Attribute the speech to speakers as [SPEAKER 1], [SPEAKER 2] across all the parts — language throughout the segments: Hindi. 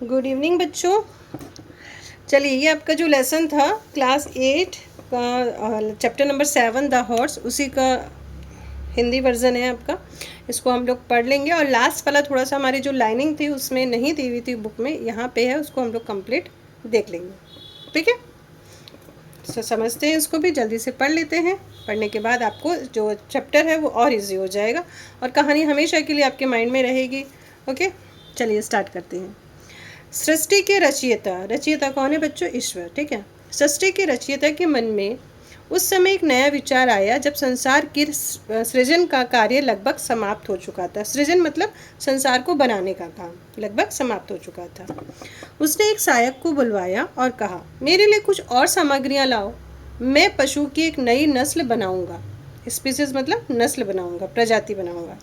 [SPEAKER 1] गुड इवनिंग बच्चों। चलिए, ये आपका जो लेसन था क्लास 8 का चैप्टर नंबर 7 द हॉर्स, उसी का हिंदी वर्जन है आपका। इसको हम लोग पढ़ लेंगे और लास्ट वाला थोड़ा सा हमारी जो लाइनिंग थी उसमें नहीं दी हुई थी बुक में, यहाँ पे है, उसको हम लोग कंप्लीट देख लेंगे। ठीक है, तो समझते हैं, इसको भी जल्दी से पढ़ लेते हैं। पढ़ने के बाद आपको जो चैप्टर है वो और इजी हो जाएगा और कहानी हमेशा के लिए आपके माइंड में रहेगी। ओके, चलिए स्टार्ट करते हैं। सृष्टि के रचयिता, रचयिता कौन है बच्चों? ईश्वर। ठीक है, सृष्टि के रचयिता के मन में उस समय एक नया विचार आया जब संसार की सृजन का कार्य लगभग समाप्त हो चुका था। सृजन मतलब संसार को बनाने का काम लगभग समाप्त हो चुका था। उसने एक सहायक को बुलवाया और कहा, मेरे लिए कुछ और सामग्रियां लाओ, मैं पशु की एक नई नस्ल बनाऊंगा। स्पीसीज मतलब नस्ल बनाऊंगा, प्रजाति बनाऊंगा।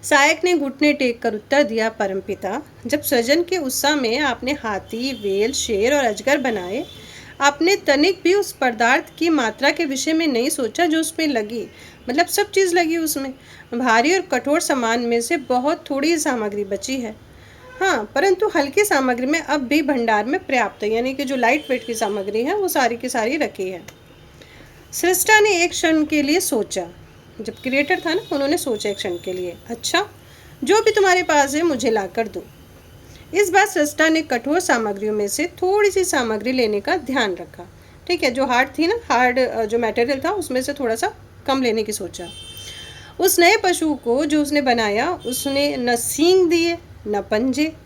[SPEAKER 1] सहायक ने घुटने टेक कर उत्तर दिया, परमपिता, जब सृजन के उत्साह में आपने हाथी, वेल, शेर और अजगर बनाए, आपने तनिक भी उस पदार्थ की मात्रा के विषय में नहीं सोचा जो उसमें लगी। मतलब सब चीज़ लगी उसमें। भारी और कठोर सामान में से बहुत थोड़ी सामग्री बची है। हाँ, परंतु हल्की सामग्री में अब भी भंडार में पर्याप्त है, यानी कि जो लाइट वेट की सामग्री है वो सारी की सारी रखी है। सृष्टा ने एक क्षण के लिए सोचा, जब क्रिएटर था ना, उन्होंने सोचा एक क्षण के लिए, अच्छा, जो भी तुम्हारे पास है मुझे ला कर दो। इस बार सृष्टा ने कठोर सामग्रियों में से थोड़ी सी सामग्री लेने का ध्यान रखा। ठीक है, जो हार्ड थी ना, हार्ड जो मटेरियल था उसमें से थोड़ा सा कम लेने की सोचा। उस नए पशु को जो उसने बनाया, उसने न सींग दिए न पंजे।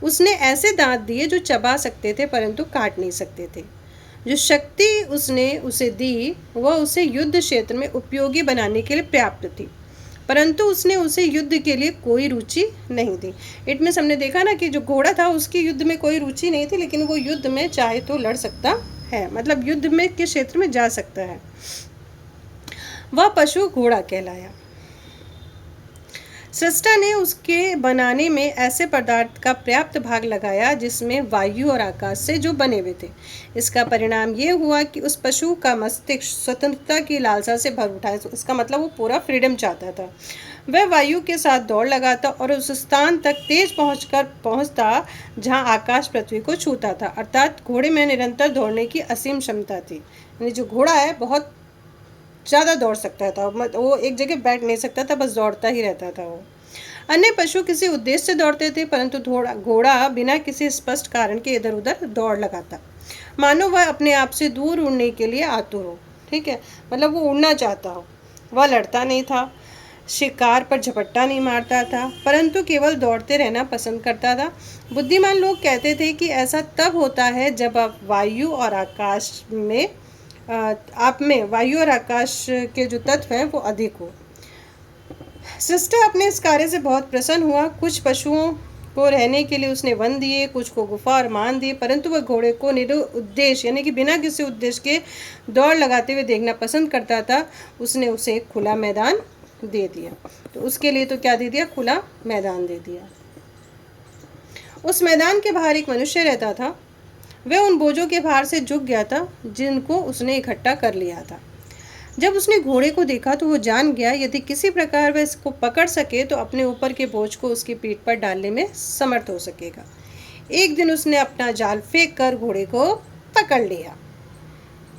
[SPEAKER 1] उसने ऐसे दांत दिए जो चबा सकते थे परंतु काट नहीं सकते थे। जो शक्ति उसने उसे दी वह उसे युद्ध क्षेत्र में उपयोगी बनाने के लिए पर्याप्त थी, परंतु उसने उसे युद्ध के लिए कोई रुचि नहीं दी। इट मीन्स हमने देखा ना कि जो घोड़ा था उसकी युद्ध में कोई रुचि नहीं थी, लेकिन वो युद्ध में चाहे तो लड़ सकता है, मतलब युद्ध में के क्षेत्र में जा सकता है। वह पशु घोड़ा कहलाया। सृष्टा ने उसके बनाने में ऐसे पदार्थ का पर्याप्त भाग लगाया जिसमें वायु और आकाश से जो बने हुए थे। इसका परिणाम ये हुआ कि उस पशु का मस्तिष्क स्वतंत्रता की लालसा से भर उठा। इसका मतलब वो पूरा फ्रीडम चाहता था। वह वायु के साथ दौड़ लगाता और उस स्थान तक तेज पहुंचता जहां आकाश पृथ्वी को छूता था। अर्थात घोड़े में निरंतर दौड़ने की असीम क्षमता थी। यानी जो घोड़ा है बहुत ज़्यादा दौड़ सकता था, वो एक जगह बैठ नहीं सकता था, बस दौड़ता ही रहता था वो। अन्य पशु किसी उद्देश्य से दौड़ते थे, परंतु घोड़ा बिना किसी स्पष्ट कारण के इधर उधर दौड़ लगाता, मानो वह अपने आप से दूर उड़ने के लिए आतुर हो। ठीक है, मतलब वो उड़ना चाहता हो। वह लड़ता नहीं था, शिकार पर झपट्टा नहीं मारता था, परंतु केवल दौड़ते रहना पसंद करता था। बुद्धिमान लोग कहते थे कि ऐसा तब होता है जब आप वायु और आकाश के जो तत्व हैं वो अधिक हो। सृष्टा अपने इस कार्य से बहुत प्रसन्न हुआ। कुछ पशुओं को रहने के लिए उसने वन दिए, कुछ को गुफा और मान दिए, परंतु वह घोड़े को निरुद्देश्य यानी कि बिना किसी उद्देश्य के दौड़ लगाते हुए देखना पसंद करता था। उसने उसे एक खुला मैदान दे दिया। तो उसके लिए तो क्या दे दिया? खुला मैदान दे दिया। उस मैदान के बाहर एक मनुष्य रहता था। वह उन बोझों के भार से झुक गया था जिनको उसने इकट्ठा कर लिया था। जब उसने घोड़े को देखा तो वो जान गया यदि किसी प्रकार वह इसको पकड़ सके तो अपने ऊपर के बोझ को उसकी पीठ पर डालने में समर्थ हो सकेगा। एक दिन उसने अपना जाल फेंक कर घोड़े को पकड़ लिया।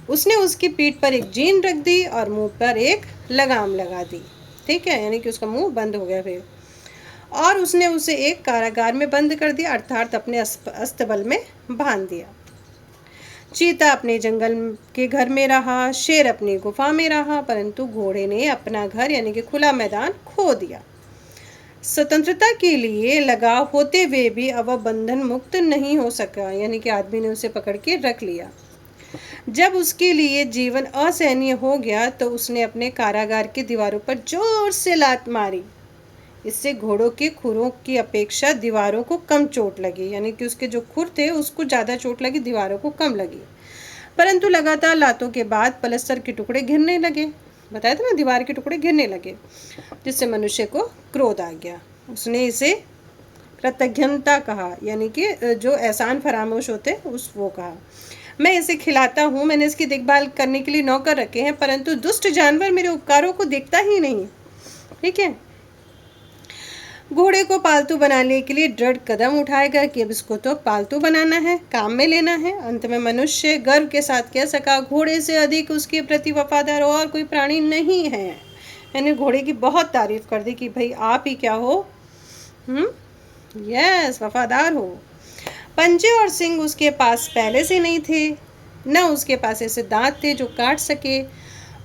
[SPEAKER 1] उसने उसकी पीठ पर एक जीन रख दी और मुंह पर एक लगाम लगा दी। ठीक है, यानी कि उसका मुंह बंद हो गया फिर, और उसने उसे एक कारागार में बंद कर दिया, अर्थात अपने अस्तबल में बांध दिया। चीता अपने जंगल के घर में रहा, शेर अपनी गुफा में रहा, परंतु घोड़े ने अपना घर यानी कि खुला मैदान खो दिया। स्वतंत्रता के लिए लगाव होते हुए भी अब वह बंधन मुक्त नहीं हो सका, यानी कि आदमी ने उसे पकड़ के रख लिया। जब उसके लिए जीवन असहनीय हो गया तो उसने अपने कारागार की दीवारों पर जोर से लात मारी। इससे घोड़ों के खुरों की अपेक्षा दीवारों को कम चोट लगी, यानी कि उसके जो खुर थे उसको ज़्यादा चोट लगी, दीवारों को कम लगी। परंतु लगातार लातों के बाद पलस्तर के टुकड़े गिरने लगे। बताया था ना, दीवार के टुकड़े गिरने लगे, जिससे मनुष्य को क्रोध आ गया। उसने इसे कृतज्ञता कहा, यानी कि जो एहसान फरामोश होते उस वो कहा, मैं इसे खिलाता हूँ, मैंने इसकी देखभाल करने के लिए नौकर रखे हैं, परंतु दुष्ट जानवर मेरे उपकारों को देखता ही नहीं। ठीक है, घोड़े को पालतू बनाने के लिए दृढ़ कदम उठाएगा कि अब इसको तो पालतू बनाना है, काम में लेना है। अंत में मनुष्य गर्व के साथ कह सका, घोड़े से अधिक उसके प्रति वफादार और कोई प्राणी नहीं है। मैंने घोड़े की बहुत तारीफ कर दी कि भाई आप ही क्या हो, यस, वफादार हो। पंजे और सिंग उसके पास पहले से नहीं थे, न उसके पास ऐसे दांत थे जो काट सके,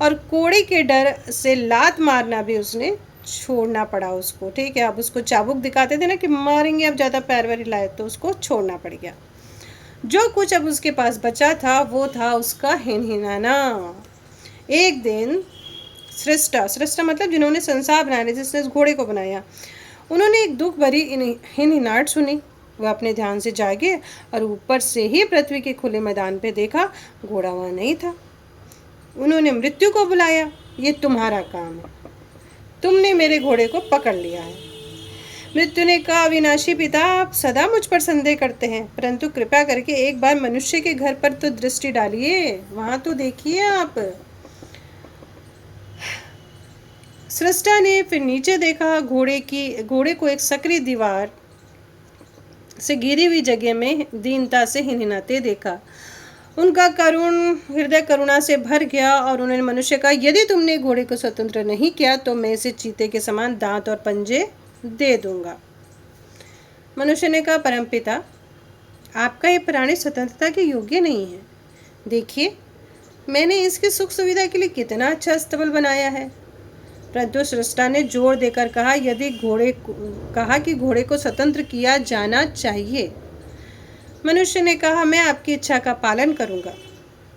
[SPEAKER 1] और कोड़े के डर से लात मारना भी उसने छोड़ना पड़ा उसको। ठीक है, अब उसको चाबुक दिखाते थे ना कि मारेंगे, अब ज़्यादा पैर वैर हिलाए तो उसको छोड़ना पड़ गया। जो कुछ अब उसके पास बचा था वो था उसका हिनहिनाना। एक दिन सृष्टा मतलब जिन्होंने संसार बनाया, जिसने इस घोड़े को बनाया, उन्होंने एक दुख भरी हिनहिनाहट सुनी। वह अपने ध्यान से जागे और ऊपर से ही पृथ्वी के खुले मैदान पे देखा, घोड़ा वहाँ नहीं था। उन्होंने मृत्यु को बुलाया, ये तुम्हारा काम है, तुमने मेरे घोड़े को पकड़ लिया है। मृत्यु ने कहा, अविनाशी पिता, आप सदा मुझ पर संदेह करते हैं, परंतु कृपया करके एक बार मनुष्य के घर पर तो दृष्टि डालिए, वहां तो देखिए आप। सृष्टा ने फिर नीचे देखा, घोड़े को एक सक्रिय दीवार से घिरी हुई जगह में दीनता से हिनहिनाते देखा। उनका हृदय करुणा से भर गया और उन्होंने मनुष्य कहा, यदि तुमने घोड़े को स्वतंत्र नहीं किया तो मैं इसे चीते के समान दांत और पंजे दे दूंगा। मनुष्य ने कहा, परमपिता, आपका ये प्राणी स्वतंत्रता के योग्य नहीं है। देखिए, मैंने इसकी सुख सुविधा के लिए कितना अच्छा अस्तबल बनाया है। परंतु सृष्टा ने जोर देकर कहा, कि घोड़े को स्वतंत्र किया जाना चाहिए। मनुष्य ने कहा, मैं आपकी इच्छा का पालन करूंगा,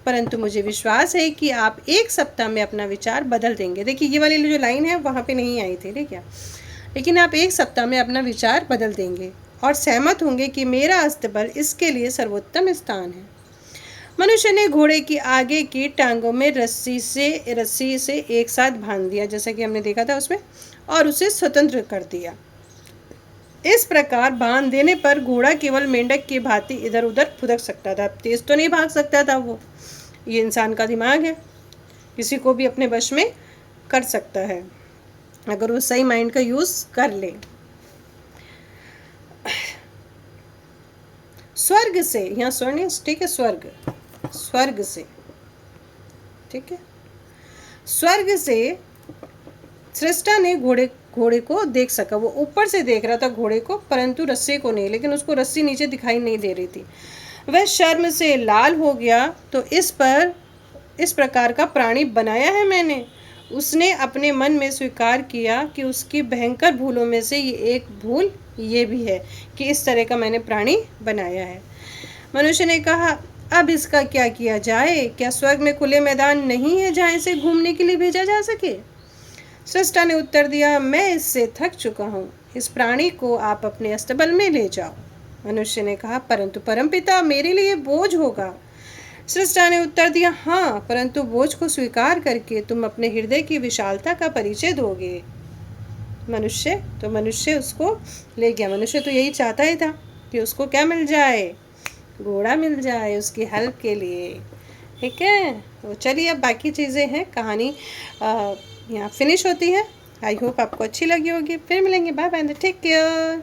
[SPEAKER 1] परंतु मुझे विश्वास है कि आप 1 सप्ताह में अपना विचार बदल देंगे। देखिए, ये वाली जो लाइन है वहाँ पे नहीं आई थी, ठीक है, लेकिन आप 1 सप्ताह में अपना विचार बदल देंगे और सहमत होंगे कि मेरा अस्तबल इसके लिए सर्वोत्तम स्थान है। मनुष्य ने घोड़े की आगे की टांगों में रस्सी से एक साथ बांध दिया, जैसा कि हमने देखा था उसमें, और उसे स्वतंत्र कर दिया। इस प्रकार बांध देने पर घोड़ा केवल मेंढक की भांति इधर उधर फुदक सकता था, तेज तो नहीं भाग सकता था वो। ये इंसान का दिमाग है, किसी को भी अपने वश में कर सकता है अगर वो सही माइंड का यूज कर ले। स्वर्ग से, यहाँ स्वर्ण, ठीक है, स्वर्ग से, ठीक है, स्वर्ग से सृष्टा ने घोड़े को देख सका। वो ऊपर से देख रहा था घोड़े को, परंतु रस्सी को नहीं, लेकिन उसको रस्सी नीचे दिखाई नहीं दे रही थी। वह शर्म से लाल हो गया। तो इस प्रकार का प्राणी बनाया है मैंने। उसने अपने मन में स्वीकार किया कि उसकी भयंकर भूलों में से एक भूल ये भी है कि इस तरह का मैंने प्राणी बनाया है। मनुष्य ने कहा, अब इसका क्या किया जाए? क्या स्वर्ग में खुले मैदान नहीं है जहाँ इसे घूमने के लिए भेजा जा सके? सृष्टा ने उत्तर दिया, मैं इससे थक चुका हूँ, इस प्राणी को आप अपने अस्तबल में ले जाओ। मनुष्य ने कहा, परंतु परमपिता, मेरे लिए बोझ होगा। सृष्टा ने उत्तर दिया, हाँ, परंतु बोझ को स्वीकार करके तुम अपने हृदय की विशालता का परिचय दोगे। मनुष्य उसको ले गया। मनुष्य तो यही चाहता ही था कि उसको क्या मिल जाए, घोड़ा मिल जाए उसकी हेल्प के लिए। ठीक है, तो चलिए अब बाकी चीज़ें हैं, कहानी यहाँ फिनिश होती है। आई होप आपको अच्छी लगी होगी। फिर मिलेंगे, बाय बाय, टेक केयर।